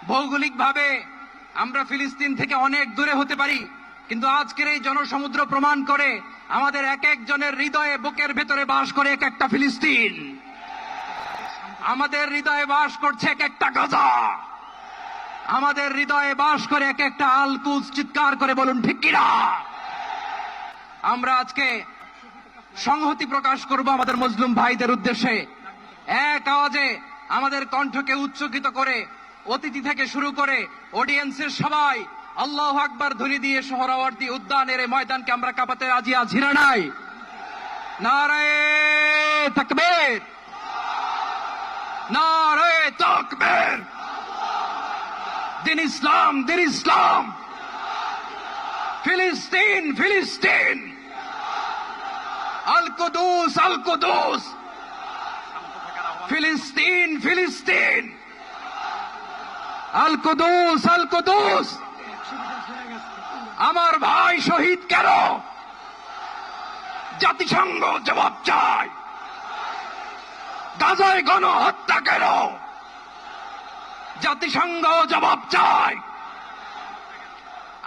ভৌগোলিকভাবে আমরা ফিলিস্তিন থেকে অনেক দূরে হতে পারি, কিন্তু আজকের এই জনসমুদ্র প্রমাণ করে আমাদের এক একজনের হৃদয়ে বুকের ভেতরে বাস করে এক একটা ফিলিস্তিন। আমাদের হৃদয়ে বাস করছে এক একটা গাজা। আমাদের হৃদয়ে বাস করে এক একটা আল কুদস। চিৎকার করে বলুন ঠিক কিনা। আমরা আজকে সংহতি প্রকাশ করব আমাদের মুসলিম ভাইদের উদ্দেশ্যে। এক আওয়াজে আমাদের কণ্ঠকে উচ্চকিত করে অতিথি থেকে শুরু করে অডিয়েন্সের সবাই আল্লাহু আকবার ধ্বনি দিয়ে সোহরাওয়ার্দী উদ্যানের এই ময়দানকে আমরা কাঁপাতে রাজি আছি না নাই? নারায়ে তাকবীর, নারায়ে তাকবীর। দিন ইসলাম, দিন ইসলাম। ফিলিস্তিন, ফিলিস্তিন। আল কুদুস, আল কুদুস। ফিলিস্তিন, ফিলিস্তিন। আল কুদুস, আল কুদুস। আমার ভাই শহীদ কেন? জাতিসংঘ জবাব চায়। গাজায় গণহত্যা কেন? জাতিসংঘ জবাব চায়।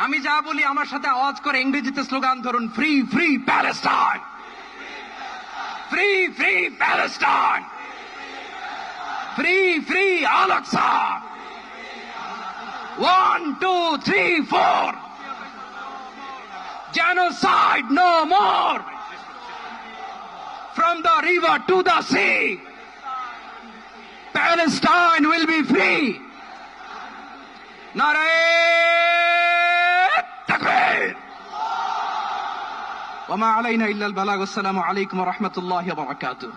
আমি যা বলি আমার সাথে আওয়াজ করে ইংরেজিতে স্লোগান ধরুন, free free Palestine, free free Palestine, free free Al Aqsa. 1 2 3 4, genocide no more. From the river to the sea, Palestine will be free. Naraye takbir. Wa ma alayna illa al balagh. Assalamu alaykum wa rahmatullahi wa barakatuh.